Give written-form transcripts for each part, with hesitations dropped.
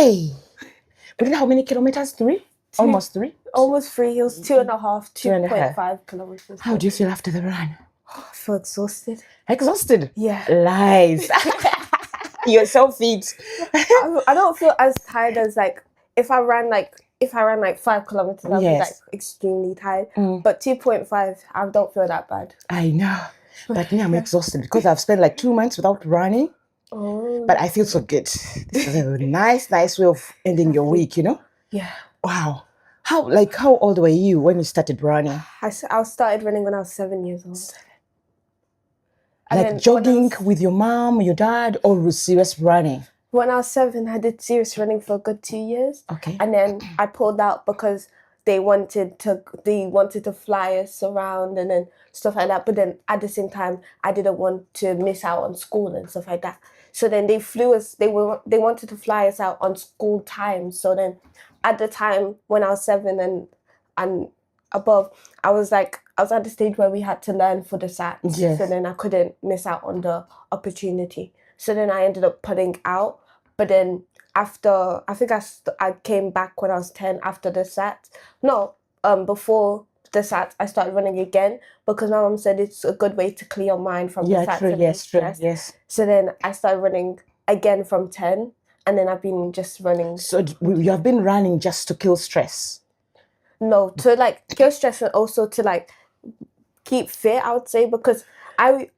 Hey, we did how many kilometers? 3? Almost 3? Almost 3. It was 2.5, 2.5. 2.5 kilometers. How do you feel after the run? I feel exhausted. Exhausted? Yeah. Lies. You're so fit. I don't feel as tired as like if I ran like 5 kilometers, I'd be like extremely tired. But 2.5, I don't feel that bad. I know. But me, I'm exhausted because I've spent like 2 months without running. Oh. But I feel so good. This is a nice way of ending your week, you know? Yeah. Wow. How old were you when you started running? I started running when I was 7 years old. Like jogging with your mom, your dad, or serious running? When I was 7, I did serious running for a good 2 years. Okay. And then I pulled out because they wanted to fly us around and then stuff like that. But then at the same time, I didn't want to miss out on school and stuff like that. So then they flew us. They wanted to fly us out on school time. So then, at the time when I was 7 and above, I was at the stage where we had to learn for the SATs. Yes. So then I couldn't miss out on the opportunity. So then I ended up putting out. But then after, I think I came back when I was 10 after the SATs. No, before the SATs, I started running again because my mom said it's a good way to clear your mind from the SATs. True, yes. So then I started running again from 10, and then I've been just running. So you have been running just to kill stress? No, to like kill stress and also to like keep fit, I would say, because I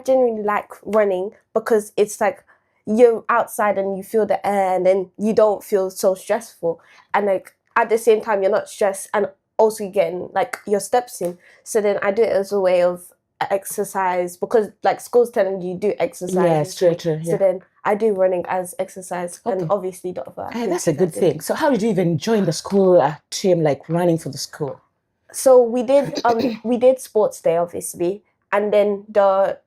genuinely like running because it's like you're outside and you feel the air and then you don't feel so stressful, and like at the same time you're not stressed and also getting like your steps in. So then I do it as a way of exercise because like school's telling you do exercise. Yes, true. Yeah. So then I do running as exercise, and obviously the other. That's a good thing. So how did you even join the school team, like running for the school? So we did sports day, obviously, and then the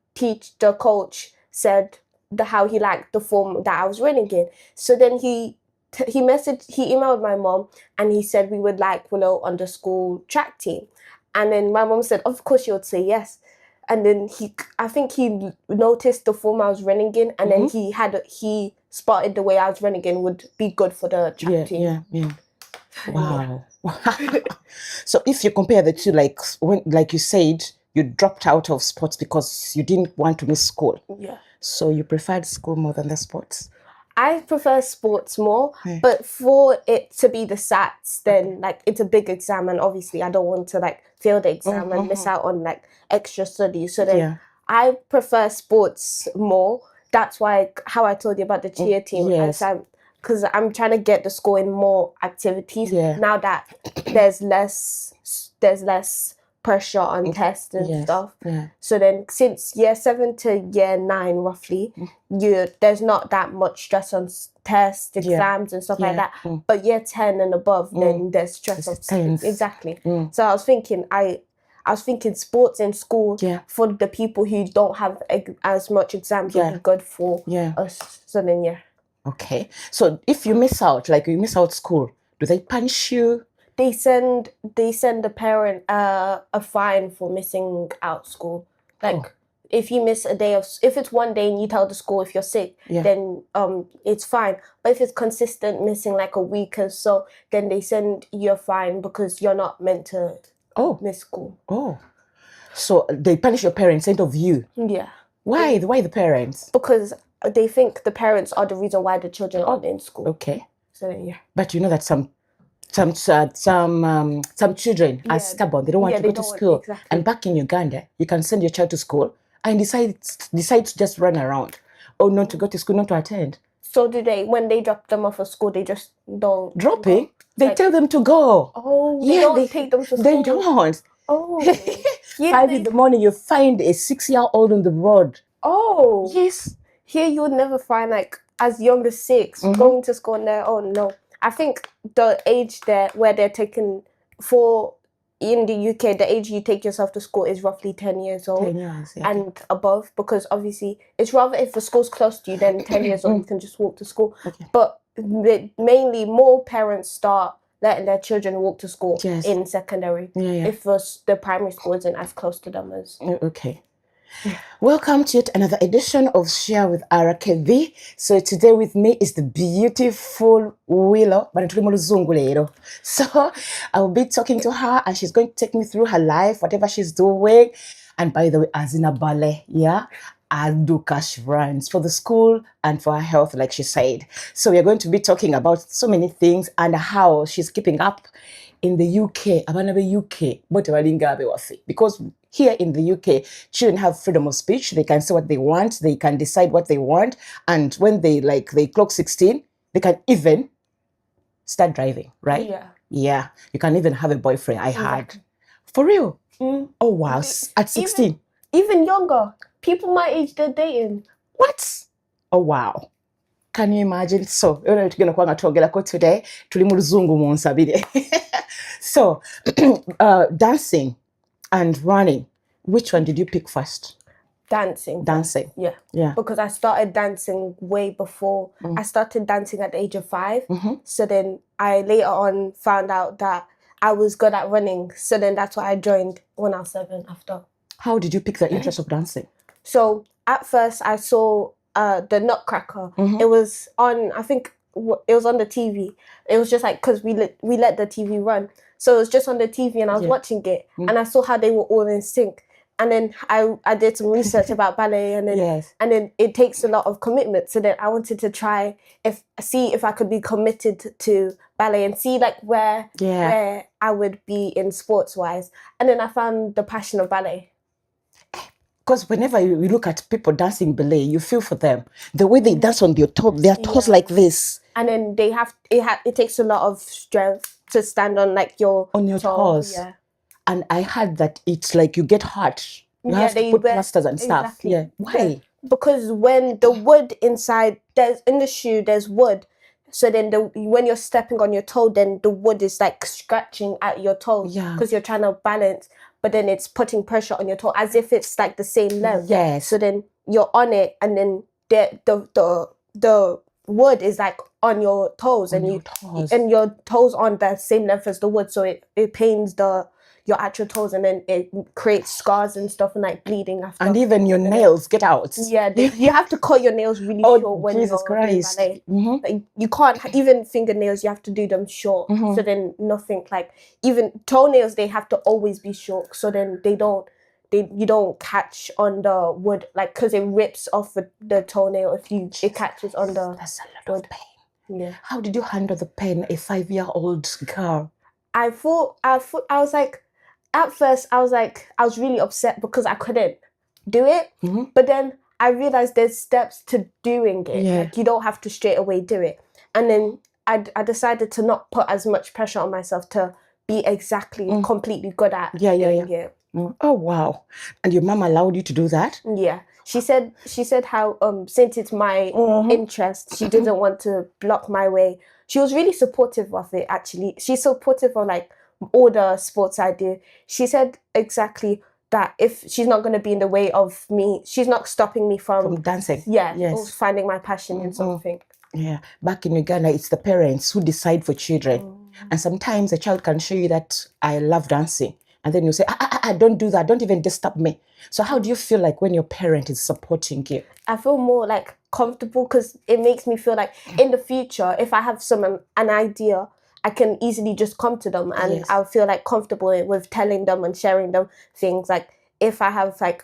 coach said how he liked the form that I was running in. So then he emailed my mom and he said we would like Willow on the school track team, and then my mom said of course she would say yes. And then I think he noticed the form I was running in, and then he spotted the way I was running in would be good for the track team. Yeah. Wow. So if you compare the two, like you said, you dropped out of sports because you didn't want to miss school. Yeah. So you preferred school more than the sports? I prefer sports more, but for it to be the SATs, then like it's a big exam, and obviously I don't want to like fail the exam and miss out on like extra studies. So then I prefer sports more. That's why how I told you about the cheer team. Yes. Because I'm trying to get the school in more activities now that there's less pressure on tests and stuff. Yeah. So then since year 7 to year 9 roughly, there's not that much stress on tests, exams and stuff like that. But year 10 and above, then there's stress of tense. Exactly. So I was thinking sports in school for the people who don't have as much exams would be good for us. So then Okay. So if you miss out, like you miss out school, do they punish you? They send the parent a fine for missing out school. Like if you miss a day if it's one day and you tell the school if you're sick, then it's fine. But if it's consistent missing like a week or so, then they send you a fine because you're not meant to miss school. Oh. So they punish your parents instead of you? Yeah. Why? Why the parents? Because they think the parents are the reason why the children aren't in school. Okay. So yeah. But you know that some children are stubborn. They don't want to go to school. Exactly. And back in Uganda, you can send your child to school and decide to just run around, or not to go to school, not to attend. So do they? When they drop them off at school, they just don't dropping? They tell them to go. Oh, they don't take them to school. They don't. Oh. 5 in the morning, you find a 6-year-old on the road. Oh. Yes. Here you would never find like as young as 6 going to school on their own. No. I think the age there where they're taken in the UK, the age you take yourself to school is roughly 10 years old. 10 years, and above, because obviously it's rather if the school's close to you, then 10 years old you can just walk to school. Okay. But mainly more parents start letting their children walk to school in secondary if the primary school isn't as close to them as. Okay. Welcome to yet another edition of Share with RKB. So today with me is the beautiful Willow. So I'll be talking to her and she's going to take me through her life, whatever she's doing. And by the way, as in a ballet, yeah, I do cash runs for the school and for her health, like she said. So we're going to be talking about so many things and how she's keeping up in the UK, because here in the UK, children have freedom of speech. They can say what they want. They can decide what they want. And when they clock 16, they can even start driving, right? Yeah. Yeah. You can even have a boyfriend. I had. For real? Oh, wow. At 16. Even younger. People my age, they're dating. What? Oh, wow. Can you imagine? So, today, so, dancing and running, which one did you pick first? Dancing. Yeah. Because I started dancing way before. I started dancing at the age of 5. So then I later on found out that I was good at running. So then that's why I joined when I was 7 after. How did you pick the interest of dancing? So at first I saw the Nutcracker. It was on, I think it was on the TV. It was just like, because we let the TV run. So it was just on the TV and I was watching it. And I saw how they were all in sync. And then I did some research about ballet, and then and then it takes a lot of commitment. So then I wanted to try see if I could be committed to ballet and see like where I would be in sports wise. And then I found the passion of ballet. Because whenever you look at people dancing ballet, you feel for them. The way they dance on their toes like this. And then it takes a lot of strength to stand on like your toes. Yeah. And I heard that it's like you get hurt. You have to put plasters and stuff. Exactly. Yeah. Why? Because when the wood inside, in the shoe, there's wood. So then when you're stepping on your toe, then the wood is like scratching at your toes. Yeah. Because you're trying to balance, but then it's putting pressure on your toe as if it's like the same length. Yes. So then you're on it, and then the wood is like on your toes, and your toes on the same length as the wood, so it pains your actual toes, and then it creates scars and stuff and like bleeding after. And even your nails get out. Yeah, you have to cut your nails really short when Jesus you're doing Christ. ballet. Like, you can't even fingernails. You have to do them short. So then nothing like even toenails. They have to always be short. So then you don't catch on the wood, like, because it rips off the toenail if it catches on the. That's a lot of pain. Yeah. How did you handle the pain, a 5-year-old girl? I was like, at first I was really upset because I couldn't do it. But then I realized there's steps to doing it. Yeah. Like, you don't have to straight away do it. And then I decided to not put as much pressure on myself to be exactly completely good at doing it. Oh, wow. And your mom allowed you to do that? Yeah. She said how since it's my interest, she didn't want to block my way. She was really supportive of it, actually. She's supportive of like all the sports I do. She said exactly that if she's not going to be in the way of me, she's not stopping me from dancing. Yeah. Yes. Or finding my passion in something. Yeah. Back in Uganda, it's the parents who decide for children. And sometimes a child can show you that I love dancing. And then you say, don't do that. Don't even disturb me. So how do you feel like when your parent is supporting you? I feel more like comfortable because it makes me feel like in the future, if I have an idea, I can easily just come to them and I'll feel like comfortable with telling them and sharing them things. Like if I have like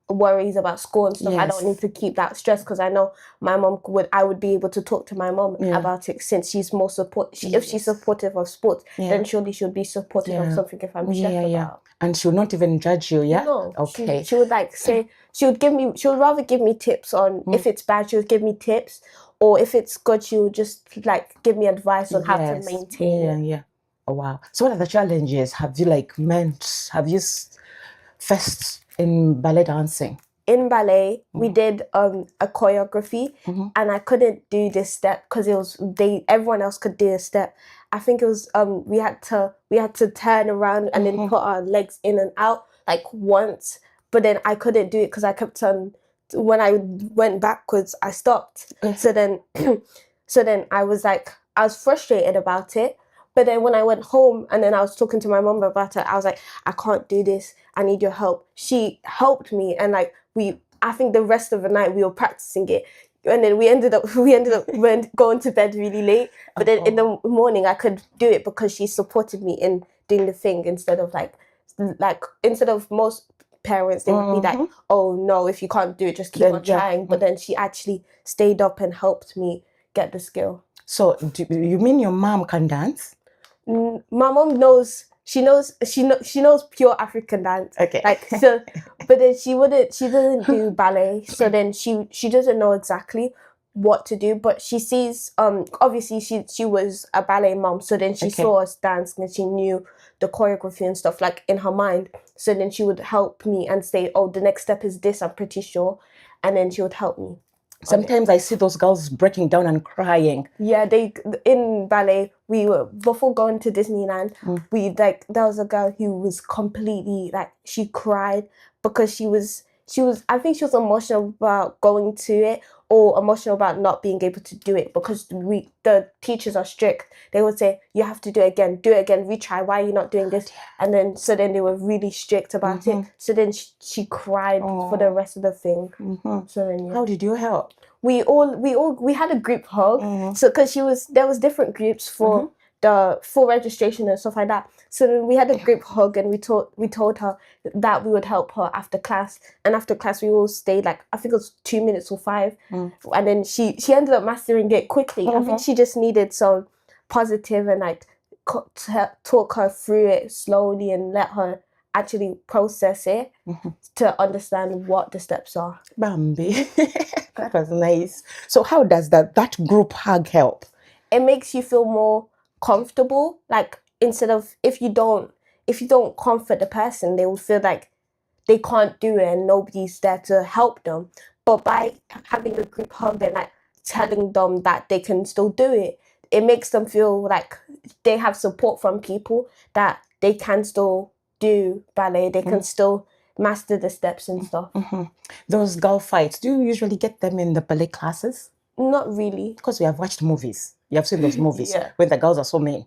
worries about school and stuff, I don't need to keep that stress because I know my mom I would be able to talk to my mom about it since she's more if she's supportive of sports, then surely she'll be supportive of something if I'm stressed about. And she'll not even judge you, yeah? No. Okay. She would like say, she would rather give me tips on if it's bad, she would give me tips, or if it's good, she would just like give me advice on how to maintain it. Yeah. Oh, wow. So what are the challenges have you faced in ballet dancing? In ballet, we did a choreography, and I couldn't do this step because it was everyone else could do a step. I think it was we had to turn around and then put our legs in and out like once, but then I couldn't do it because I kept on. When I went backwards, I stopped. So then I was frustrated about it. But then when I went home and then I was talking to my mom about it, I was like, I can't do this. I need your help. She helped me, and like I think the rest of the night we were practicing it, and then we ended up going to bed really late. But then in the morning I could do it because she supported me in doing the thing instead of instead of most parents, they would be like, oh no, if you can't do it, just keep on trying. But then she actually stayed up and helped me get the skill. So you mean your mom can dance? My mom knows. She knows pure African dance. Okay. But then she doesn't do ballet. So then she doesn't know exactly what to do. But she sees obviously she was a ballet mom. So then she saw us dance and she knew the choreography and stuff like in her mind. So then she would help me and say, oh, the next step is this, I'm pretty sure. And then she would help me. Sometimes I see those girls breaking down and crying. Yeah, in ballet, we were, before going to Disneyland, there was a girl who was completely she cried because I think she was emotional about going to it, or emotional about not being able to do it, because the teachers are strict. They would say, you have to do it again, retry, why are you not doing this? And then so then they were really strict about it. So then she cried for the rest of the thing. So then How did you help? We had a group hug. So because there was different groups for the full registration and stuff like that. So then we had a group hug, and we told her that we would help her after class. And after class we all stayed I think it was 2 minutes or 5. And then she ended up mastering it quickly. I think she just needed some positive and talk her through it slowly and let her actually process it to understand what the steps are. Bambi. That was nice. So how does that group hug help? It makes you feel more comfortable. Instead of if you don't comfort the person, they will feel like they can't do it and nobody's there to help them. But by having a group hug and telling them that they can still do it, it makes them feel like they have support from people, that they can still do ballet, they can still master the steps and stuff. Those girl fights, do you usually get them in the ballet classes? Not really. Because we have watched movies. You have seen those movies Yeah. when the girls are so mean.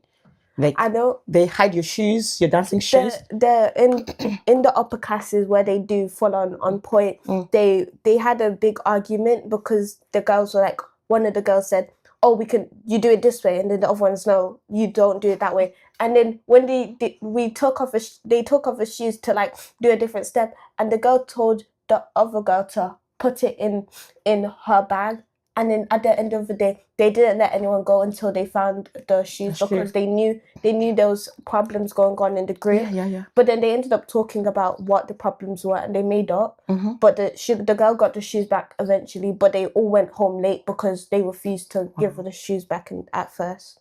I know. They hide your shoes, your dancing shoes. They're in the upper classes where they do full on point. They had a big argument because the girls were like, one of the girls said, oh, you do it this way, and then the other ones, no, you don't do it that way. And then when they took off the shoes to do a different step, and the girl told the other girl to put it in her bag. And then at the end of the day, they didn't let anyone go until they found the shoes, because they knew there was problems going on in the group. Yeah. But then they ended up talking about what the problems were, and they made up. But the girl got the shoes back eventually, but they all went home late because they refused to give her the shoes back at first.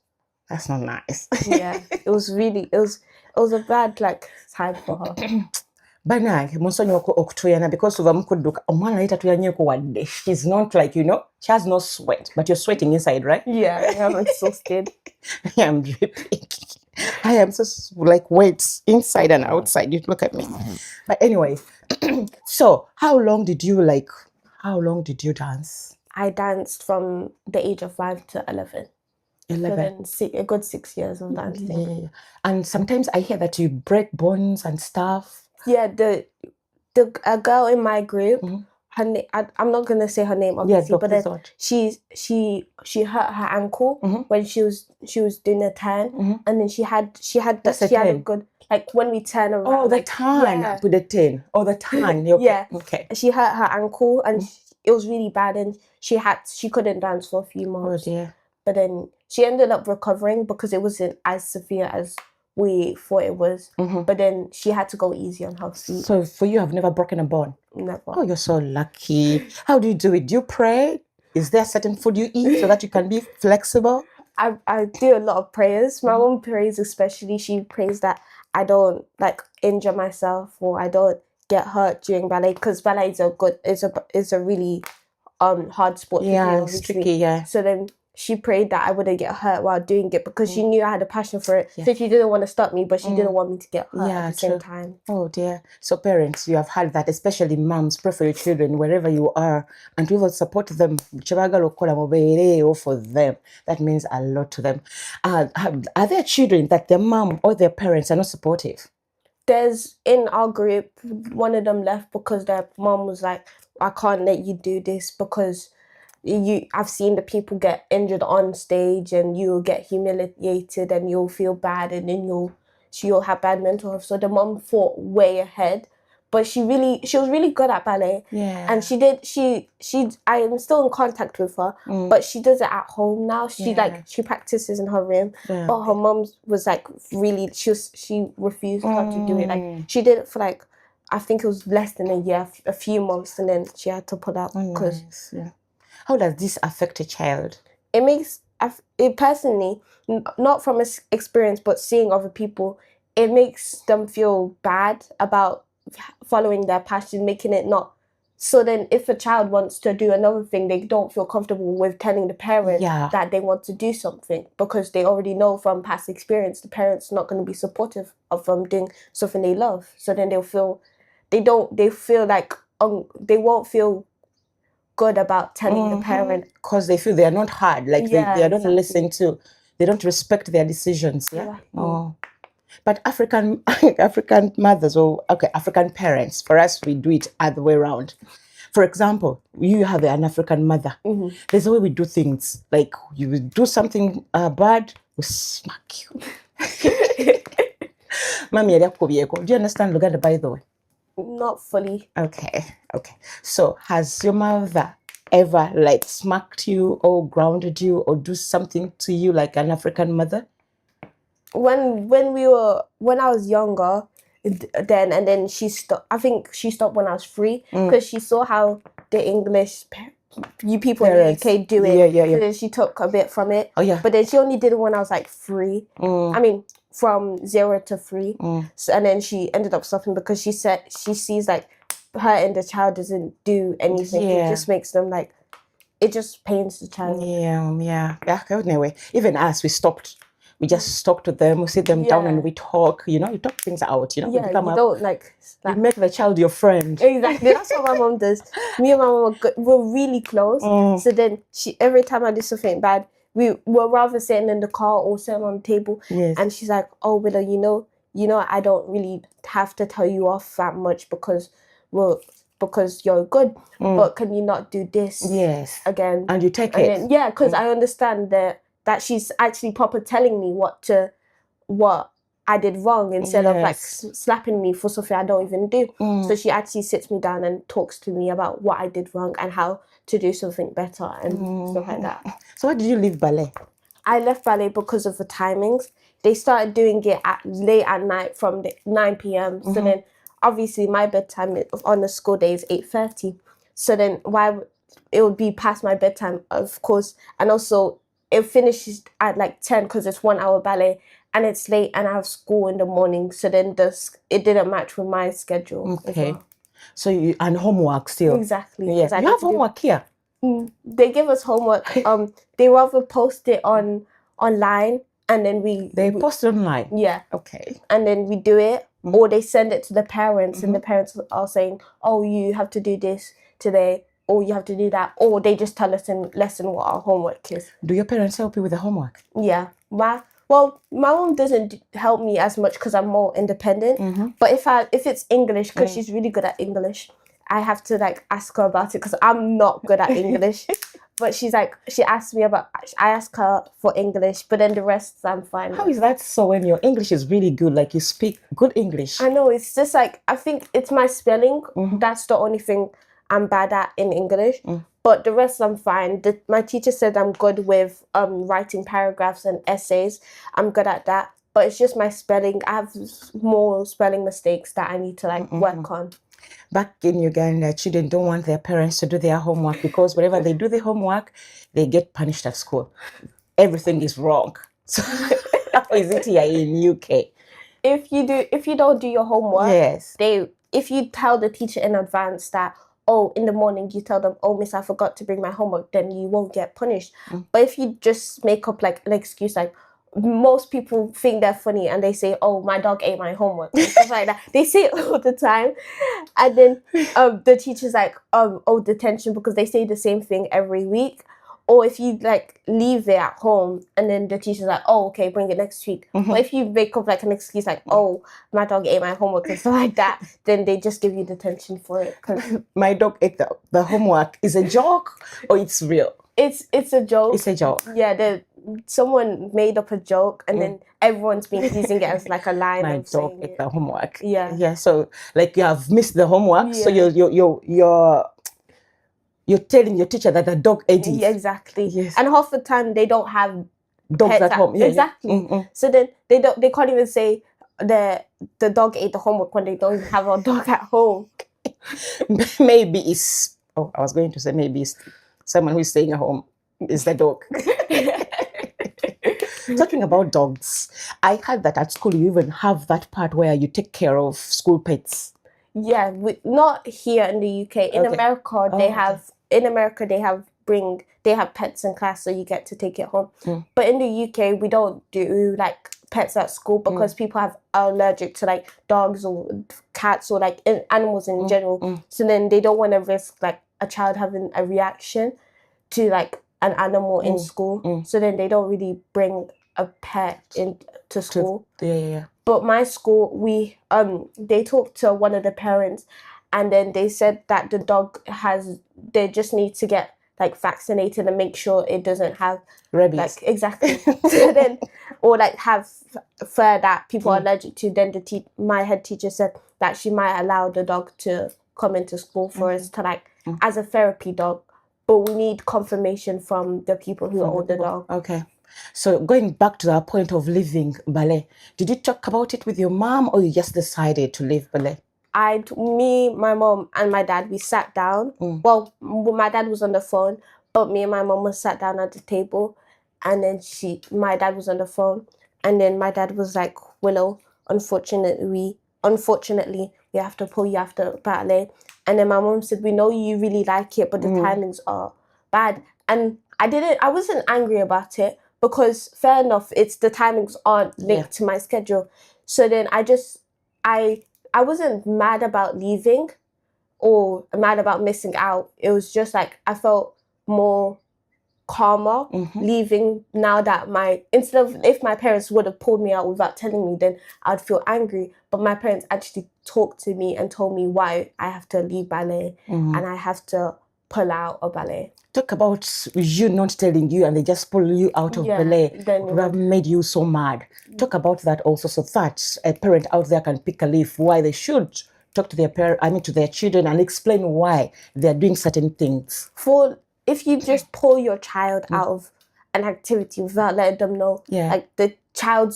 That's not nice. Yeah, it was a bad time for her. Banange musonyi okutuyana because uva mukudduka omwana naye tatuyanyeko wadde. She's not she has no sweat, but you're sweating inside, right? Yeah, I'm exhausted. I am dripping. I am so wet inside and outside. You look at me. But anyway, so how long did you dance? I danced from the age of 5 to 11. 11. So then a good 6 years of dancing. Yeah. And sometimes I hear that you break bones and stuff. Yeah, a girl in my group, her name, I'm not gonna say her name obviously, but then she hurt her ankle when she was doing a turn, and then she had a good when we turn around. Oh, the turn with the 10. Oh, the turn. Okay. Yeah. Okay. She hurt her ankle, and it was really bad, and she couldn't dance for a few months. Oh dear. But then she ended up recovering because it wasn't as severe as we thought it was. But then she had to go easy on her feet. So for you, I've never broken a bone? Never. Oh, you're so lucky. How do you do it? Do you pray? Is there certain food you eat so that you can be flexible? I do a lot of prayers. My mom prays especially. She prays that I don't injure myself or I don't get hurt during ballet, because ballet is a really hard sport. Yeah, it's tricky, yeah. So then she prayed that I wouldn't get hurt while doing it because she knew I had a passion for it. Yeah. So she didn't want to stop me, but she didn't want me to get hurt at the same true. time. Oh dear. So parents, you have had that, especially moms, pray for your children wherever you are, and we will support them. Or for them. That means a lot to them. Are there children that their mom or their parents are not supportive? There's in our group, one of them left because their mom was like, I can't let you do this because I've seen the people get injured on stage and you'll get humiliated and you'll feel bad and then you'll have bad mental health. So the mom fought way ahead, but she was really good at ballet. Yeah. And I am still in contact with her, but she does it at home now. She practices in her room. Yeah. But her mom was like really, she refused her to do it. Like she did it for like, I think it was less than a year, a few months, and then she had to put out because. Nice. Yeah. How does this affect a child? It makes it personally, not from experience, but seeing other people, it makes them feel bad about following their passion, making it not. So then if a child wants to do another thing, they don't feel comfortable with telling the parent that they want to do something because they already know from past experience the parent's not going to be supportive of them doing something they love. So then they feel like they won't feel good about telling the parent because they feel they are not heard, like they are not listened to, they don't respect their decisions. Oh, but African mothers African parents, for us we do it other way around. For example, you have an African mother. There's a way we do things, like you will do something bad, we smack you. Mami, do you understand Luganda, by the way? Not fully. Okay. So has your mother ever like smacked you or grounded you or do something to you like an African mother? When I was younger, then she stopped. I think she stopped when I was 3 because she saw how the English people Parents. in the UK do it. Yeah. So then she took a bit from it. Oh yeah. But then she only did it when I was like 3. I mean, from 0 to 3. So, and then she ended up stopping because she said she sees like her and the child doesn't do anything. It just makes them like, it just pains the child. Yeah. Anyway, even us, we stopped. We just talk to them, we sit them down and we talk, you talk things out, Yeah, you don't like you make the child your friend. Exactly, that's what my mom does. Me and my mom we're really close. So then every time I do something bad, we're rather sitting in the car or sitting on the table. Yes. And she's like, oh, Willow, you know, I don't really have to tell you off that much because you're good. But can you not do this again? And you take it. Then, because I understand that she's actually proper telling me what I did wrong instead of like slapping me for something I don't even do. So she actually sits me down and talks to me about what I did wrong and how to do something better and stuff like that. So why did you leave ballet? I left ballet because of the timings. They started doing it late at night from 9 p.m. So then obviously my bedtime on the school day is 8:30. So then it would be past my bedtime, of course, and also it finishes at like 10 because it's 1 hour ballet and it's late and I have school in the morning. So then it didn't match with my schedule. Okay. As well. So and homework still. Exactly. Yes. You have homework here. They give us homework. They rather post it online and then they post it online. Yeah. Okay. And then we do it, or they send it to the parents, and the parents are saying, "Oh, you have to do this today." Or you have to do that, or they just tell us in lesson what our homework is. Do your parents help you with the homework? Yeah. My mom doesn't help me as much because I'm more independent. But if it's English, because she's really good at English, I have to like ask her about it because I'm not good at English. But she asked me I ask her for English, but then the rest I'm fine. How is that so when your English is really good, like you speak good English? I know, it's just like, I think it's my spelling. That's the only thing I'm bad at in English, but the rest I'm fine. My teacher said I'm good with writing paragraphs and essays. I'm good at that, but it's just my spelling. I have more spelling mistakes that I need to like work on. Back in Uganda, children don't want their parents to do their homework because whenever they do the homework, they get punished at school. Everything is wrong. So how is it here in UK? If you don't do your homework, yes, if you tell the teacher in advance that, oh, in the morning you tell them, oh, miss, I forgot to bring my homework, then you won't get punished. But if you just make up like an excuse, like most people think they're funny and they say, oh, my dog ate my homework and stuff like that. They say it all the time. And then the teacher's like, oh, detention, because they say the same thing every week. Or if you like leave it at home and then the teacher's like, oh, okay, bring it next week. But if you make up like an excuse like, oh, my dog ate my homework and stuff like that, then they just give you detention for it. Cause My dog ate the homework. Is a joke or it's real? it's a joke. It's a joke. Yeah, someone made up a joke and then everyone's been using it as like a line. My of dog saying ate it. the homework. Yeah. So like you have missed the homework, so Yeah. you're telling your teacher that the dog ate it. Yeah, exactly. Yes. And half the time they don't have Dogs pets at home. Yeah, exactly. Yeah. So then they can't even say the dog ate the homework when they don't even have a dog at home. Maybe it's I was going to say maybe it's someone who's staying at home is the dog. Talking about dogs, I heard that at school you even have that part where you take care of school pets. Yeah, not here in the UK. In Okay. America, Oh, they okay. have. In America, they have pets in class, so you get to take it home. But in the UK, we don't do like pets at school because people are allergic to like dogs or cats or like animals in general. So then they don't want to risk like a child having a reaction to like an animal in school. So then they don't really bring a pet into school. Yeah. But my school, they talked to one of the parents, and then they said that the dog they just need to get like vaccinated and make sure it doesn't have Rabies. like exactly. So then, or like have fur that people are allergic to. Then my head teacher said that she might allow the dog to come into school for us to like as a therapy dog, but we need confirmation from the people who own the dog. Okay. So going back to that point of leaving ballet, did you talk about it with your mom or you just decided to leave ballet? Me, my mom, and my dad, we sat down. Well, my dad was on the phone, but me and my mom was sat down at the table, and then my dad was on the phone, and then my dad was like, Willow, unfortunately, we have to pull you after ballet. And then my mom said, we know you really like it, but the timings are bad. And I wasn't angry about it because fair enough, it's the timings aren't linked to my schedule. So then I wasn't mad about leaving or mad about missing out. It was just like I felt more calmer leaving now that instead of if my parents would have pulled me out without telling me, then I'd feel angry. But my parents actually talked to me and told me why I have to leave ballet and I have to pull out of ballet. Talk about you not telling you and they just pull you out of ballet. Then would have made you so mad. Talk about that also, so that a parent out there can pick a leaf why they should talk to to their children and explain why they're doing certain things. If you just pull your child out of an activity without letting them know, like the child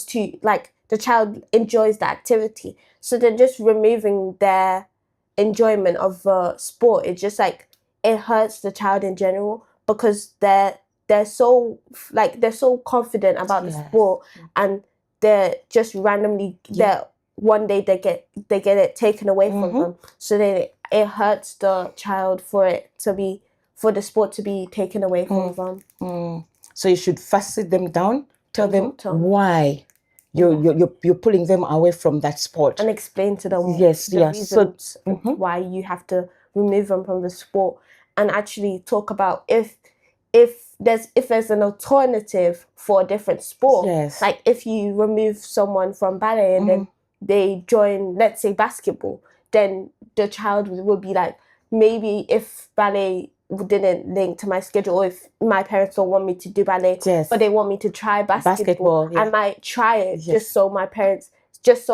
enjoys the activity, so then just removing their enjoyment of sport, it's just like it hurts the child in general because they're so confident about the sport and they're just randomly one day they get it taken away from them, so then it hurts the child for the sport to be taken away from them. So you should first sit them down, tell them why you're pulling them away from that sport, and explain to them the reasons why you have to remove them from the sport, and actually talk about if there's an alternative for a different sport. Like if you remove someone from ballet and then they join, let's say, basketball, then the child will be like, maybe if ballet didn't link to my schedule, or if my parents don't want me to do ballet, but they want me to try basketball, I might try it just so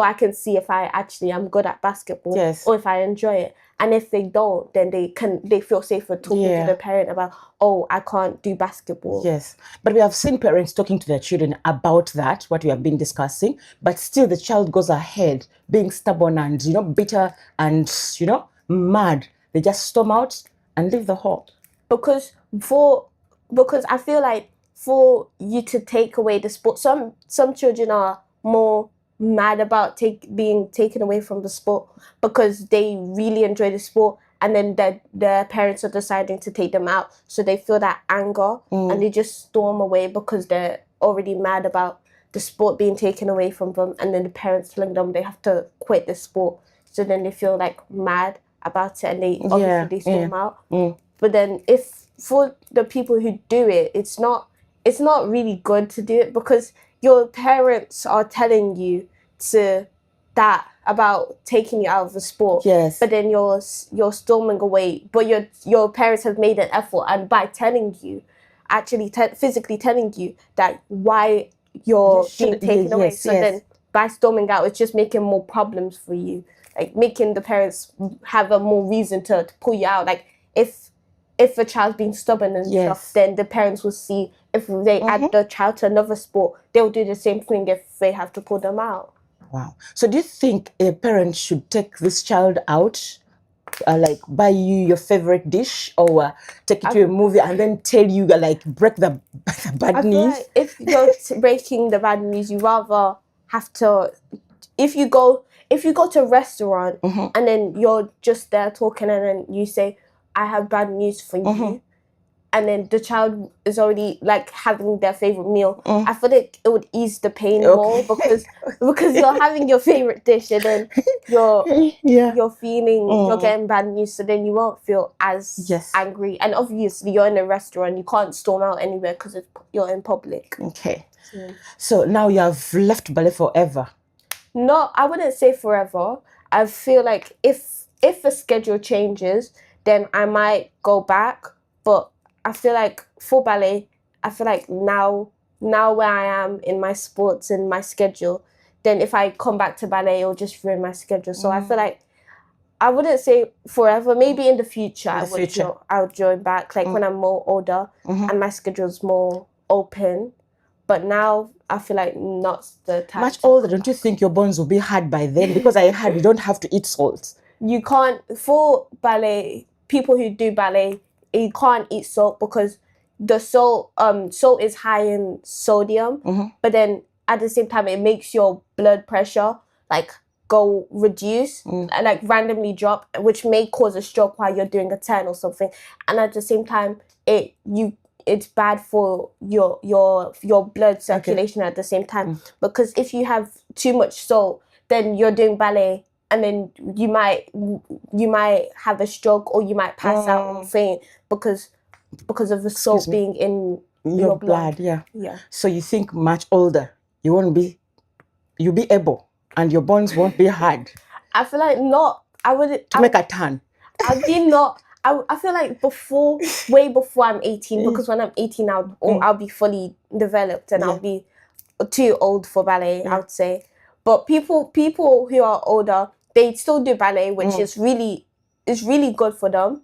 I can see if I actually am good at basketball or if I enjoy it. And if they don't, then they feel safer talking to the parent about, oh, I can't do basketball. But we have seen parents talking to their children about that, what we have been discussing, but still the child goes ahead being stubborn and bitter and mad. They just storm out and leave the hall. Because I feel like for you to take away the sport, some children are more mad about being taken away from the sport because they really enjoy the sport and then their parents are deciding to take them out, so they feel that anger and they just storm away because they're already mad about the sport being taken away from them, and then the parents telling them they have to quit the sport. So then they feel like mad about it, and they obviously they storm out. But then if for the people who do it, it's not really good to do it, because your parents are telling you to that about taking you out of the sport. Yes. But then you're storming away. But your parents have made an effort, and by telling you, actually physically telling you that why you're being taken away. So then by storming out, it's just making more problems for you, like making the parents have a more reason to pull you out. Like if a child's being stubborn and stuff, then the parents will see if they add the child to another sport, they'll do the same thing if they have to pull them out. Wow. So do you think a parent should take this child out, like buy you your favorite dish, or take you to a movie and then tell you like break the bad news? Like if you're breaking the bad news, you rather have to. If you go to a restaurant and then you're just there talking, and then you say, "I have bad news for you," and then the child is already like having their favorite meal, I feel like it would ease the pain more, because you're having your favorite dish, and then you're feeling you're getting bad news, so then you won't feel as angry. And obviously you're in a restaurant, you can't storm out anywhere because you're in public. Okay. So now you have left ballet forever? No, I wouldn't say forever. I feel like if a schedule changes, then I might go back. But I feel like for ballet, I feel like now where I am in my sports and my schedule, then if I come back to ballet, it'll just ruin my schedule. So I feel like I wouldn't say forever. Maybe in the future, I'll join back, like when I'm more older and my schedule's more open. But now I feel like not the time. Much older, don't you think your bones will be hard by then? Because I heard you don't have to eat salt. You can't, for ballet, people who do ballet, you can't eat salt because the salt is high in sodium, but then at the same time it makes your blood pressure like go reduce and like randomly drop, which may cause a stroke while you're doing a turn or something. And at the same time it's bad for your blood circulation at the same time, because if you have too much salt, then you're doing ballet and then you might have a stroke, or you might pass out and faint because of the salt being in your blood. Yeah. So you think much older you'll be able, and your bones won't be hard? I feel like not. I would make a turn. I feel like way before I'm 18, because when I'm 18 I'll be fully developed, and I'll be too old for ballet, I would say. But people who are older, they still do ballet, which is really good for them.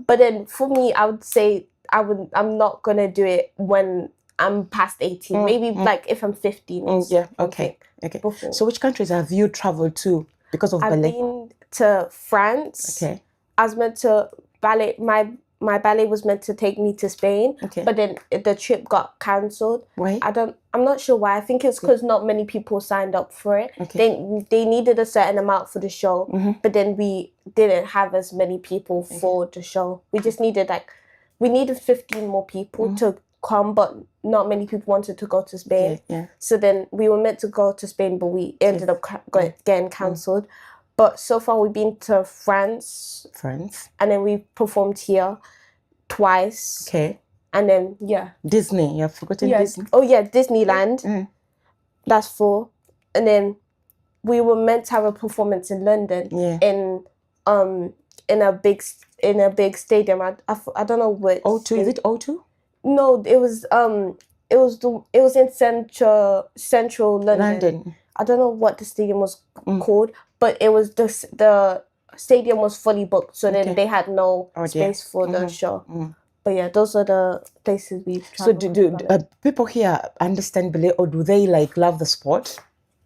But then for me, I would say I'm not gonna do it when I'm past 18. Maybe like if I'm 15. Okay. Before. So which countries have you traveled to because of ballet? I've been to France. Okay. I was meant to ballet. My ballet was meant to take me to Spain, but then the trip got cancelled. Why? I'm not sure why. I think it's because not many people signed up for it. They needed a certain amount for the show, but then we didn't have as many people for the show. We just needed 15 more people to come, but not many people wanted to go to Spain. So then we were meant to go to Spain, but we ended up getting cancelled. But so far we've been to France, and then we performed here twice. Okay. And then Disney. You've forgotten Disney. Oh yeah, Disneyland. That's 4. And then we were meant to have a performance in London in a big stadium. I don't know what. O2, is it O2? No, it was in central London. I don't know what the stadium was called, but it was the stadium was fully booked, so then they had no space for the show. But yeah, those are the places we've traveled. So do people here understand ballet, or do they like love the sport?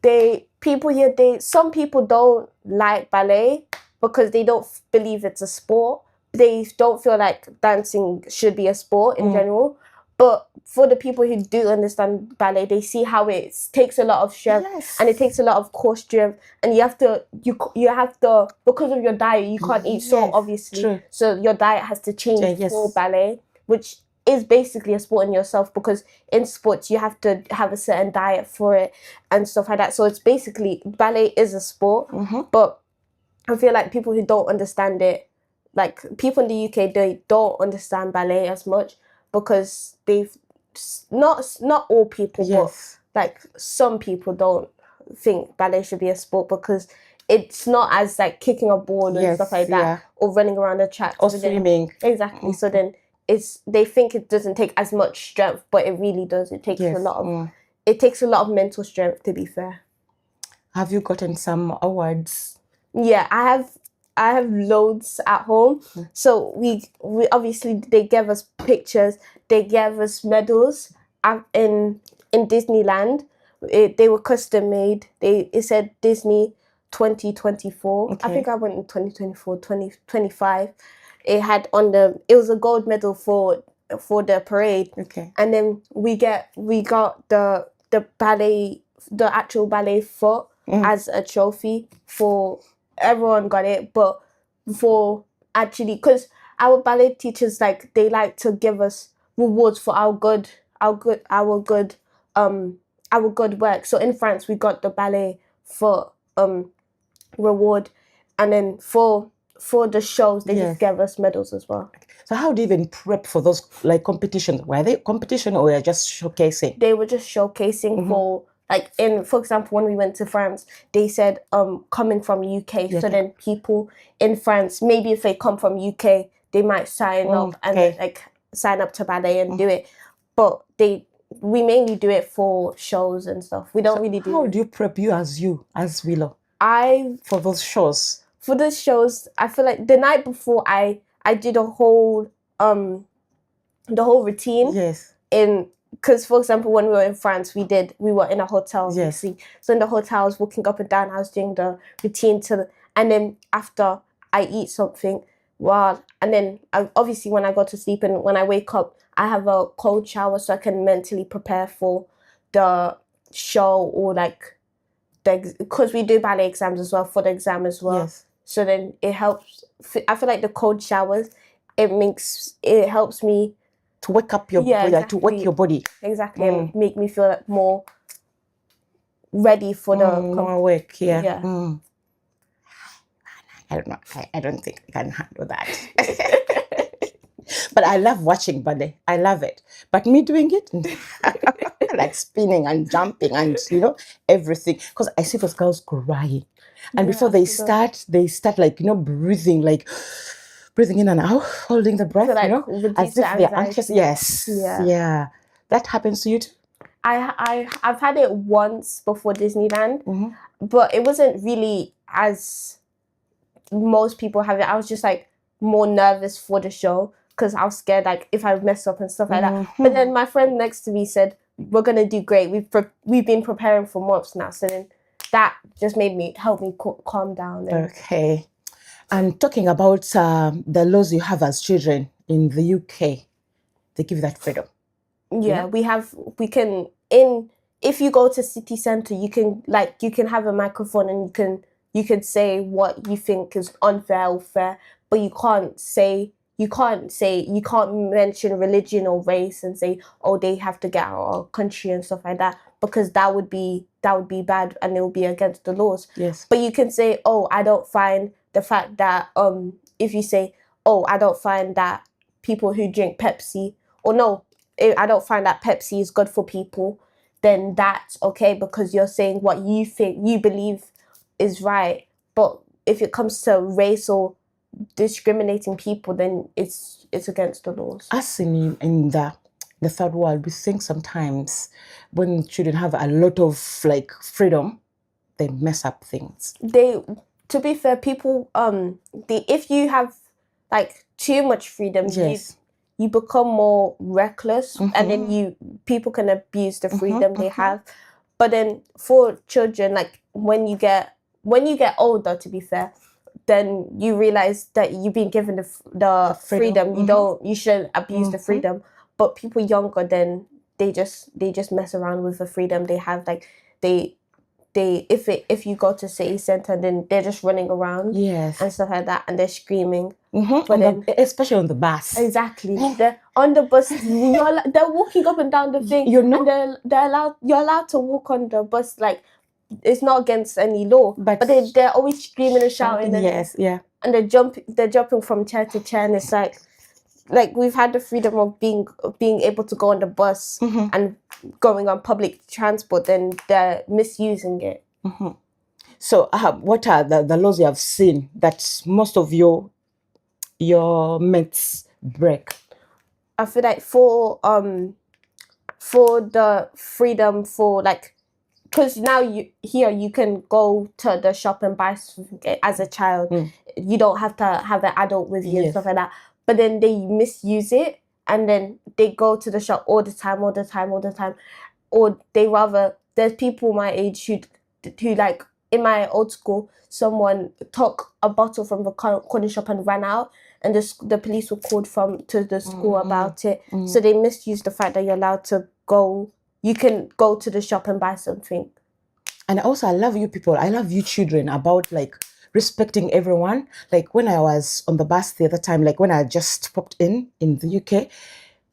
Some people don't like ballet because they don't believe it's a sport. They don't feel like dancing should be a sport in general. But for the people who do understand ballet, they see how it takes a lot of strength, Yes. and it takes a lot of core strength, and you have to because of your diet, you can't eat salt, Yes, obviously. true. So your diet has to change Yes. for ballet, which is basically a sport in yourself, because in sports you have to have a certain diet for it and stuff like that. So it's basically, ballet is a sport, but I feel like people who don't understand it, like people in the UK, they don't understand ballet as much, because they've not all people, Yes. but like some people don't think ballet should be a sport, because it's not as like kicking a ball and stuff like that, yeah. or running around the track Or So then- swimming. exactly. So then they think it doesn't take as much strength, but it really does. It takes Yes. a lot of it takes a lot of mental strength, to be fair. Have you gotten some awards? Yeah, I have loads at home. So we obviously, they gave us pictures, they gave us medals in Disneyland. They were custom made. It said Disney 2024. Okay. I think I went in 2024, 2025. It had it was a gold medal for the parade. Okay. And then we got the ballet, the actual ballet foot as a trophy. For everyone got it, but for actually, because our ballet teachers, like, they like to give us rewards for our good work. So in France, we got the ballet foot reward, and then for the shows, they just gave us medals as well. So how do you even prep for those, like, competitions? Were they competition, or were they just showcasing? They were just showcasing for, like, for example, when we went to France, they said coming from UK. So then people in France, maybe if they come from UK, they might sign up and like sign up to ballet and do it. But we mainly do it for shows and stuff. We don't really do. How do you prep as Willow? For those shows. For the shows, I feel like the night before, I did the whole routine. Yes. Because, for example, when we were in France, we were in a hotel. Yes. So in the hotel, I was walking up and down. I was doing the routine and then after I eat something, and then obviously when I go to sleep and when I wake up, I have a cold shower so I can mentally prepare for the show, or like because we do ballet exams as well, for the exam as well. Yes. So then it helps. I feel like the cold showers, it helps me to wake up your body, exactly. to wake your body. Exactly, and make me feel like more ready for the more awake. Yeah. Yeah. I don't know. I don't think I can handle that. But I love watching ballet. I love it. But me doing it, like spinning and jumping and everything. Because I see those girls crying, and before they start like breathing in and out, holding the breath, as if they're anxious. Yes. Yeah. That happens to you too? I've had it once before Disneyland, but it wasn't really as most people have it. I was just like more nervous for the show because I was scared, like, if I mess up and stuff like that. But then my friend next to me said, "We're gonna do great. We've been preparing for months now." So then that just help me calm down. Okay. And talking about the laws you have as children in the UK, they give that freedom. Yeah, if you go to city centre, you can have a microphone and you can say what you think is unfair or fair, but you can't mention religion or race and say, oh, they have to get out of our country and stuff like that, because that would be bad and it would be against the laws. Yes. But you can say, oh, I don't find the fact that if you say, oh, I don't find that people who drink Pepsi, or no, I don't find that Pepsi is good for people, then that's okay, because you're saying what you believe is right. But if it comes to race or discriminating people, then it's against the laws. As in the third world, we think sometimes when children have a lot of like freedom, they mess up things. To be fair, people if you have like too much freedom, yes, you become more reckless, and then people can abuse the freedom they have. But then for children, like when you get older, to be fair, then you realize that you've been given the freedom. You shouldn't abuse the freedom. But people younger, then they just mess around with the freedom they have. Like they if you go to city center, then they're just running around Yes. and stuff like that, and they're screaming. Mm-hmm. Especially on the bus. Exactly. They're on the bus. They're walking up and down the thing. You know? And you're allowed to walk on the bus. Like, it's not against any law. But they're always screaming and shouting. Yes, yeah. And they're jumping from chair to chair, and it's like we've had the freedom of being able to go on the bus and going on public transport, then they're misusing it. So what are the laws you have seen that most of your mates break? I feel like for the freedom for like, because now you can go to the shop and buy something as a child. You don't have to have an adult with you and stuff like that. But then they misuse it, and then they go to the shop all the time, or there's people my age who like, in my old school, someone took a bottle from the corner shop and ran out, and the police were called to the school about it. So they misuse the fact that you're allowed to go. You can go to the shop and buy something. And also, I love you people. I love you children about like respecting everyone. Like when I was on the bus the other time, like when I just popped in the UK,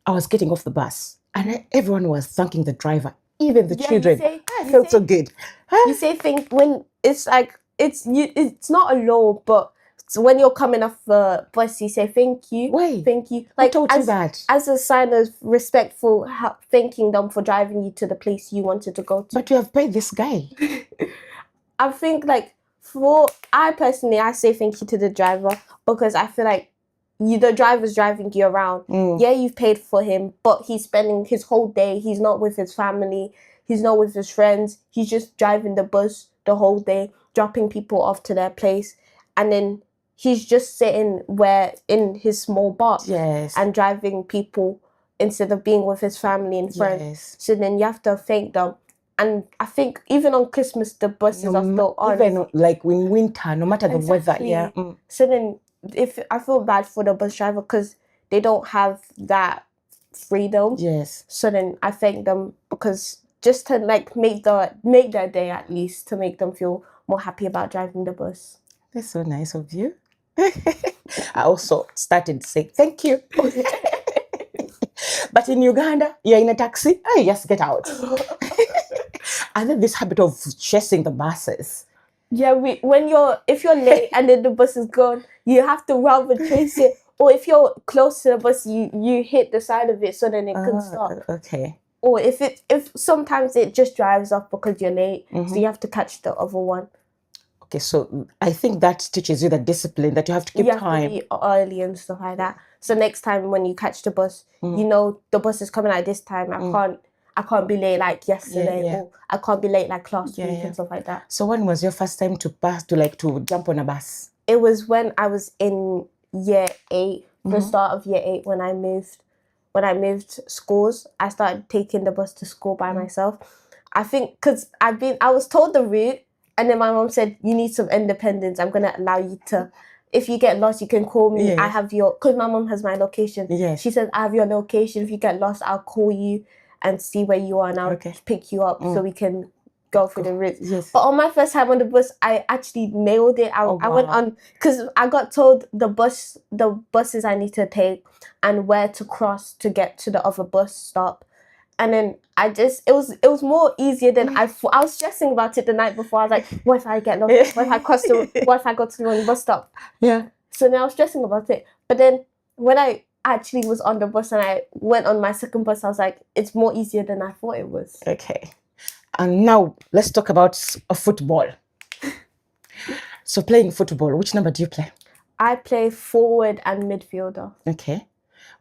I was getting off the bus and everyone was thanking the driver, even the children. I felt so good. You say things when it's like it's not a law, but when you're coming off the bus, you say thank you. Wait, thank you. Like, who told you that? As a sign of respect for thanking them for driving you to the place you wanted to go to. But you have paid this guy. I think like I personally say thank you to the driver, because I feel like the driver's driving you around. Yeah, you've paid for him, but he's spending his whole day. He's not with his family. He's not with his friends. He's just driving the bus the whole day, dropping people off to their place, and then he's just sitting in his small box and driving people instead of being with his family and friends. So then you have to thank them. And I think even on Christmas, the buses are still on. Even like in winter, no matter the weather. Yeah. So then if I feel bad for the bus driver, because they don't have that freedom. Yes. So then I thank them, because just to like make their day, at least, to make them feel more happy about driving the bus. That's so nice of you. I also started saying thank you. But in Uganda, you're in a taxi, hey, just get out. And then this habit of chasing the buses. Yeah, if you're late and then the bus is gone, you have to rather chase it. Or if you're close to the bus, you hit the side of it so then it can stop. Okay. Or if sometimes it just drives off because you're late, so you have to catch the other one. Okay, so I think that teaches you the discipline that you have to keep time. You have to be early and stuff like that. So next time when you catch the bus, you know the bus is coming at this time. I can't be late like yesterday, or I can't be late like last week and stuff like that. So when was your first time to jump on a bus? It was when I was in year 8, the start of year 8, when I moved schools. I started taking the bus to school by myself. I think because I was told the route, and then my mom said, you need some independence. I'm going to allow you to, if you get lost, you can call me. Yes. I have because my mom has my location. Yes. She said, I have your location. If you get lost, I'll call you and see where you are, and I'll pick you up so we can go through the route. Yes. But on my first time on the bus, I actually nailed it. I went on, because I got told the buses I need to take and where to cross to get to the other bus stop. And then it was more easier than I thought. I was stressing about it the night before. I was like, what if I get lost? What if I what if I go to the wrong bus stop? Yeah. So then I was stressing about it. But then when I actually was on the bus and I went on my second bus, I was like, it's more easier than I thought it was. Okay. And now let's talk about football. So playing football, which number do you play? I play forward and midfielder. Okay.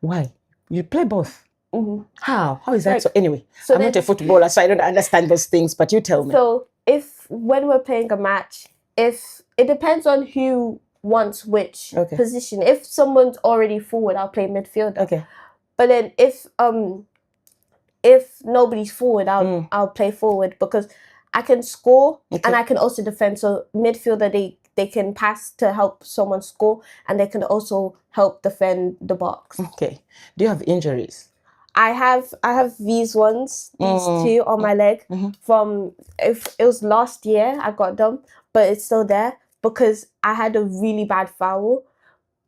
Why? You play both? Mm-hmm. How is that? So anyway, I'm not a footballer, so I don't understand those things, but you tell me. So when we're playing a match, if it depends on who wants which position. If someone's already forward, I'll play midfielder. Okay. But then if nobody's forward, I'll play forward, because I can score and I can also defend. So midfielder, they can pass to help someone score, and they can also help defend the box. Okay. Do you have injuries? I have these ones, these two on my leg from, if it was last year I got them, but it's still there because I had a really bad foul.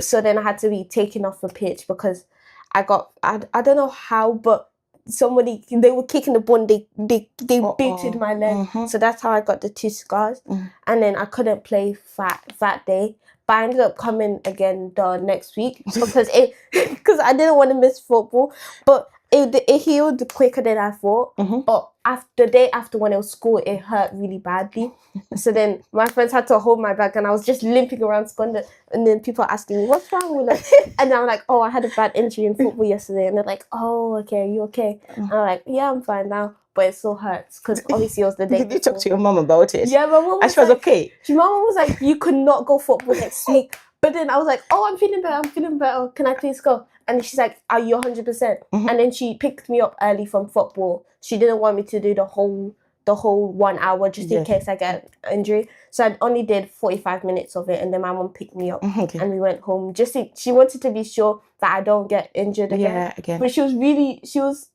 So then I had to be taken off the pitch because I don't know how, but they were kicking the ball and they booted my leg. So that's how I got the 2 scars. And then I couldn't play that day. But I ended up coming again the next week because I didn't want to miss football. But it healed quicker than I thought. But the day after when it was school, it hurt really badly. So then my friends had to hold my back and I was just limping around school, and then people asking me, what's wrong with it? And I'm like, oh, I had a bad injury in football yesterday. And they're like, oh, okay, are you okay? And I'm like, yeah, I'm fine now. But it still hurts because obviously it was the day Did you talk to your mom about it? Yeah, my mom was and she was like, okay. My mom was like, you could not go football next week. But then I was like, oh, I'm feeling better. Can I please go? And she's like, are you 100%? And then she picked me up early from football. She didn't want me to do the whole 1 hour just in case I get injury. So I only did 45 minutes of it, and then my mom picked me up and we went home. She wanted to be sure that I don't get injured again. But she was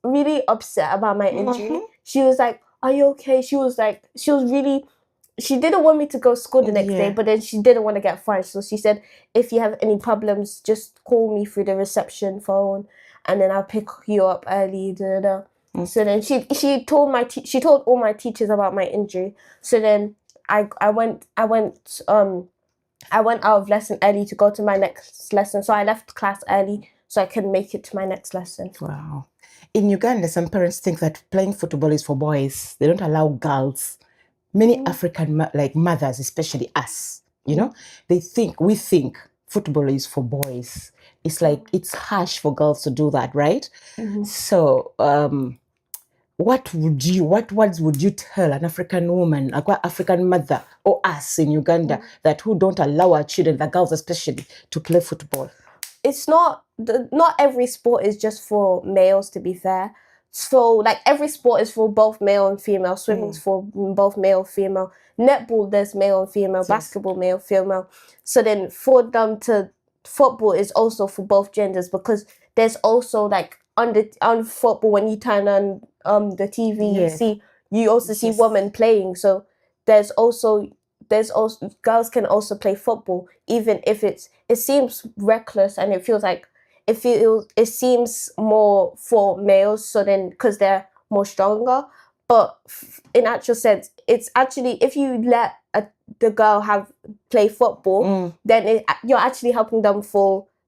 really upset about my injury. She was like, are you okay? She didn't want me to go to school the next day, but then she didn't want to get fired. So she said, if you have any problems, just call me through the reception phone and then I'll pick you up early. So then she told all my teachers about my injury. So then I went out of lesson early to go to my next lesson. So I left class early so I can make it to my next lesson. Wow. In Uganda, some parents think that playing football is for boys. They don't allow girls. Many African mothers, especially us, we think football is for boys. It's like it's harsh for girls to do that, right? So what words would you tell an African woman, an African mother, or us in Uganda that who don't allow our children, the girls especially, to play football? It's not every sport is just for males, to be fair. So like every sport is for both male and female. Swimming's for both male and female. Netball, there's male and female. Basketball, male, female. So then for them to football is also for both genders, because there's also like on football, when you turn on the TV, you also see women playing. So there's also girls can also play football, even if it seems reckless and it feels like it seems more for males, so then because they're more stronger. But in actual sense, it's actually, if you let the girl play football, then you're actually helping them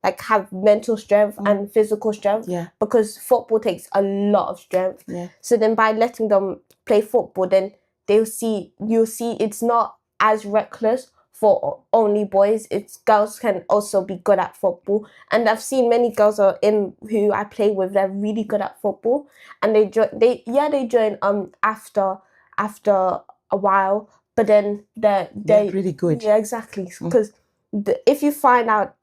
have mental strength and physical strength, because football takes a lot of strength. So then by letting them play football, then you'll see it's not as reckless for only boys. It's girls can also be good at football, and I've seen many girls who I play with. They're really good at football, and they join after a while, but then they're really good. Yeah, exactly. Because if you find out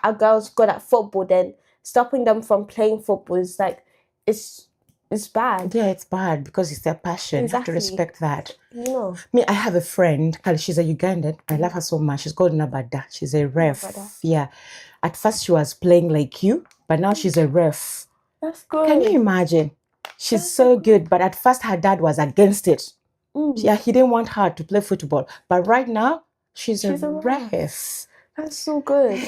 a girl's good at football, then stopping them from playing football is like it's bad. Yeah, it's bad because it's their passion. You have to respect that. Me, I have a friend, she's a Ugandan. I love her so much. She's called Nabada. She's a ref. Nabada. Yeah. At first she was playing like you, but now she's a ref. That's good. Can you imagine? She's so good, but at first her dad was against it. Yeah, he didn't want her to play football. But right now, she's a ref. That's so good.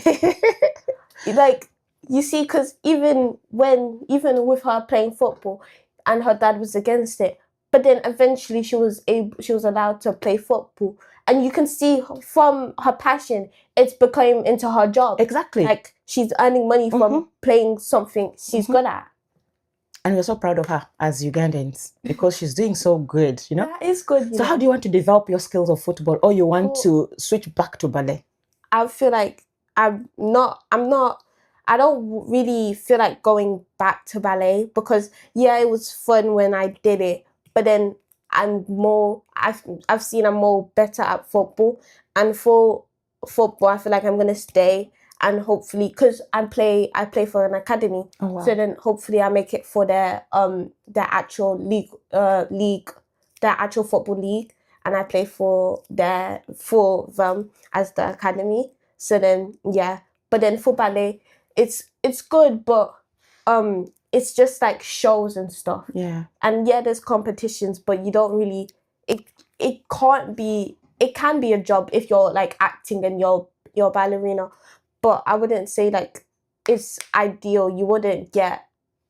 Like, you see, because even with her playing football, and her dad was against it, but then eventually she was allowed to play football, and you can see from her passion, it's become into her job. Exactly. Like, she's earning money from playing something she's good at. And we're so proud of her as Ugandans because she's doing so good, Yeah, it's good. So how do you want to develop your skills of football, or you want to switch back to ballet? I feel like I don't really feel like going back to ballet, because it was fun when I did it, but then I've seen I'm more better at football, and for football I feel like I'm gonna stay, and hopefully, because I play for an academy, so then hopefully I make it for their actual league, their actual football league, and I play for them as the academy. So then but then for ballet, it's good, but it's just like shows and stuff. Yeah. And yeah, there's competitions, but you don't really. It can't be. It can be a job if you're like acting and you're a ballerina, but I wouldn't say like it's ideal. You wouldn't get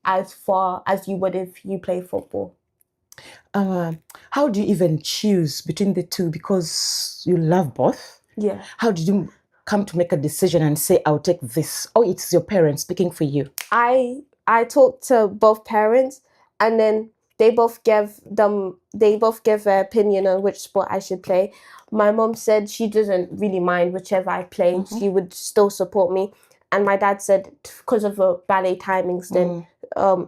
as far as you would if you play football. How do you even choose between the two? Because you love both. Yeah. How did you come to make a decision and say, I'll take this? Oh, it's your parents speaking for you. I talked to both parents, and then they both gave their opinion on which sport I should play. My mom said she doesn't really mind whichever I play. She would still support me. And my dad said because of the ballet timings, then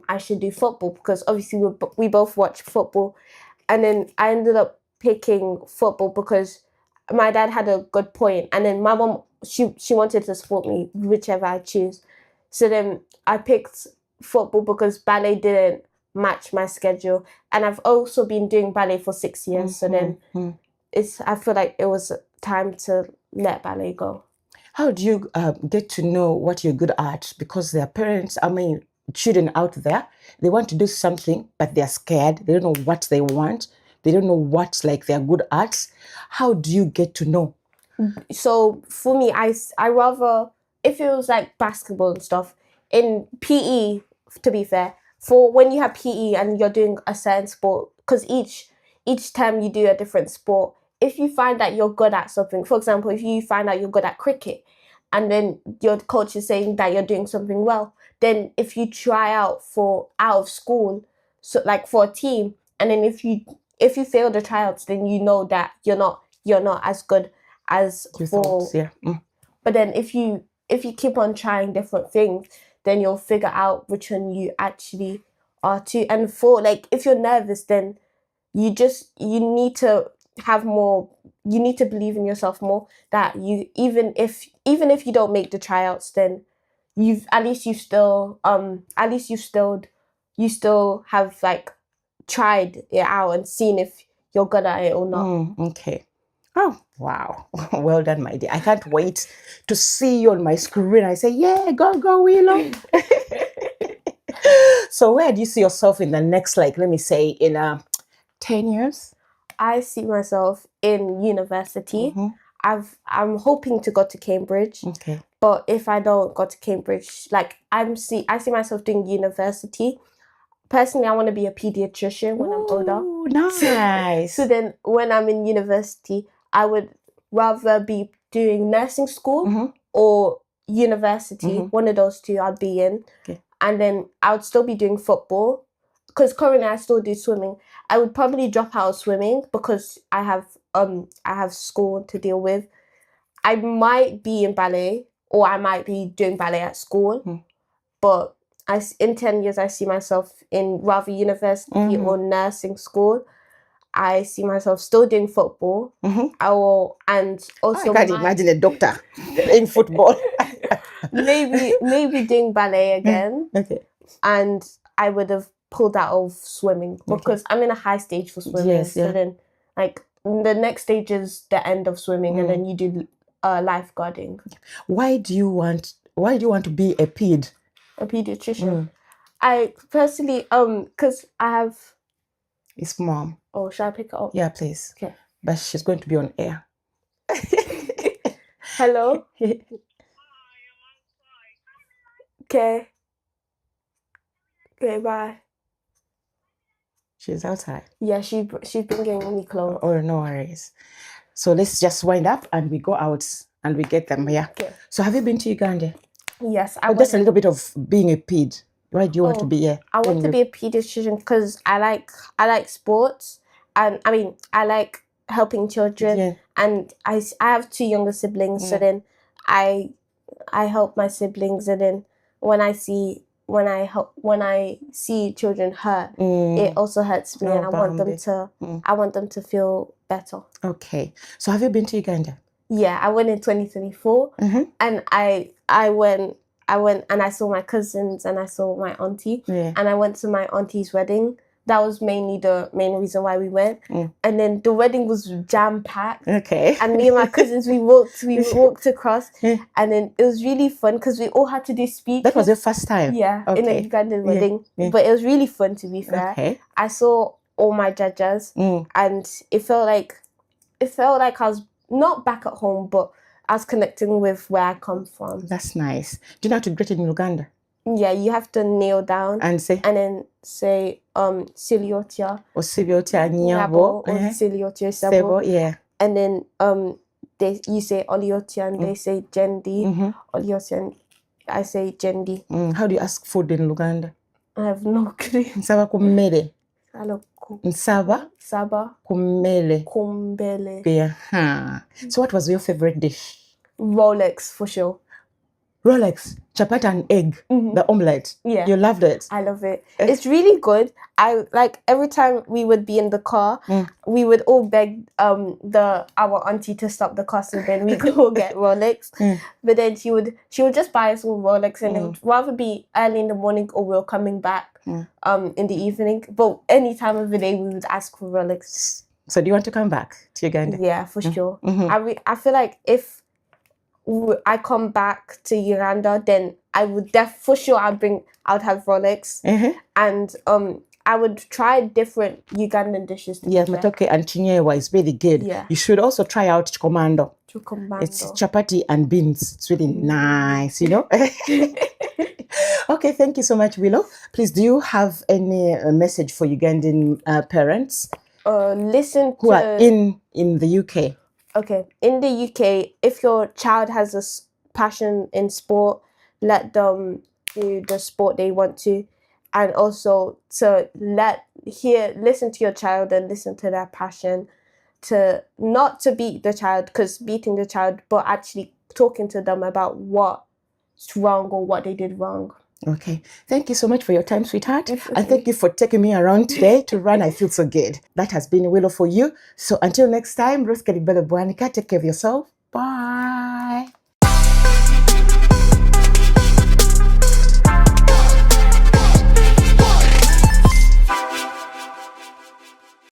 I should do football because obviously we both watch football. And then I ended up picking football because my dad had a good point, and then my mom she wanted to support me whichever I choose. So then I picked football because ballet didn't match my schedule, and I've also been doing ballet for 6 years. So then I feel like it was time to let ballet go. How do you get to know what you're good at? Because there are parents, children out there, they want to do something, but they're scared. They don't know what they want. They don't know what they're good at. How do you get to know? So for me, I rather, if it was like basketball and stuff, in PE, to be fair, for when you have PE and you're doing a certain sport, because each term you do a different sport, if you find that you're good at something, for example, if you find out you're good at cricket, and then your coach is saying that you're doing something well, then if you try out of school, so like for a team, and then if you fail the tryouts, then you know that you're not as good as for. Yeah. But then if you keep on trying different things, then you'll figure out which one you actually are too. And for like, if you're nervous, then you need to have more. You need to believe in yourself more. That you even if you don't make the tryouts, then you still have like tried it out and seen if you're good at it or not. Okay. Oh, wow. Well done, my dear. I can't wait to see you on my screen. I say, yeah, go, Willow. So where do you see yourself in the next, let me say, in 10 years? I see myself in university. I'm hoping to go to Cambridge. Okay. But if I don't go to Cambridge, I see myself doing university. Personally, I want to be a pediatrician when I'm older. Nice. So then when I'm in university, I would rather be doing nursing school or university. One of those two I'd be in. Okay. And then I would still be doing football because currently I still do swimming. I would probably drop out of swimming because I have school to deal with. I might be in ballet or I might be doing ballet at school. But in 10 years, I see myself in rather university or nursing school. I see myself still doing football. And also I can't imagine a doctor playing football. maybe doing ballet again. Okay. And I would have pulled out of swimming because I'm in a high stage for swimming. Yes, yeah. So then, the next stage is the end of swimming, and then you do lifeguarding. Why do you want to be a pediatrician? I personally, because I have. It's mom. Oh, should I pick it up? Yeah, please. Okay. But she's going to be on air. Hello. Okay. Okay, bye. She's outside. Yeah, she's bringing me clothes. Oh, no worries. So let's just wind up and we go out and we get them. Yeah. Okay. So have you been to Uganda? Yes, just a little bit of being a ped. Why do you want to be here? I want to be a pediatrician because I like sports, and I like helping children, and I have 2 younger siblings, so then I help my siblings, and then when I see children hurt, it also hurts me, and I want them to feel better. Okay, so have you been to Uganda? Yeah, I went in 2024, and I went and I saw my cousins and I saw my auntie, and I went to my auntie's wedding that was mainly the main reason why we went. Mm. And then the wedding was jam packed. Okay. And me and my cousins, we walked across, Yeah. and then it was really fun because we all had to do speeches. That was your first time? Yeah, in a Okay. Ugandan Yeah, wedding. yeah. But it was really fun, to be fair. Okay. I saw all my judges, and it felt like I was not back at home, but I was connecting with where I come from. That's nice. Do you know how to greet in Uganda? Yeah, you have to kneel down And say, and then say Siliotia Osibiotya Nyabo Nyabo. or Siliotia Sebo. Sebo, yeah. And then you say Oliotia and they say Jendi. Oliotia and I say Jendi. How do you ask food in Uganda? I have no clue. Nsaba kummere. Nsaba Saba kummere. Kumbele. Yeah. So what was your favorite dish? Rolex for sure. Rolex, chapati and egg, the omelette. Yeah. You loved it. I love it. It's really good. I like every time we would be in the car, we would all beg our auntie to stop the car so then we go get Rolex. But then she would just buy us all Rolex, and it would rather be early in the morning or we were coming back in the evening. But any time of the day we would ask for Rolex. So do you want to come back to Uganda? Yeah, for sure. I feel like if I come back to Uganda, then I would for sure I would have Rolex, and I would try different Ugandan dishes. Yes, matoke and chinyewa is really good. Yeah. You should also try out chikomando. Chukomando. It's chapati and beans. It's really nice, you know. Okay, thank you so much, Willow. Please, do you have any message for Ugandan parents Listen who are in the UK? Okay, in the UK, if your child has a passion in sport, let them do the sport they want to, and also to listen to your child and listen to their passion, not to beat the child, because beating the child, but actually talking to them about what's wrong or what they did wrong. Okay. Thank you so much for your time, sweetheart. And thank you for taking me around today to run. I feel so good. That has been Willow for you. So until next time, Rose Kalibele Bwanika, take care of yourself. Bye.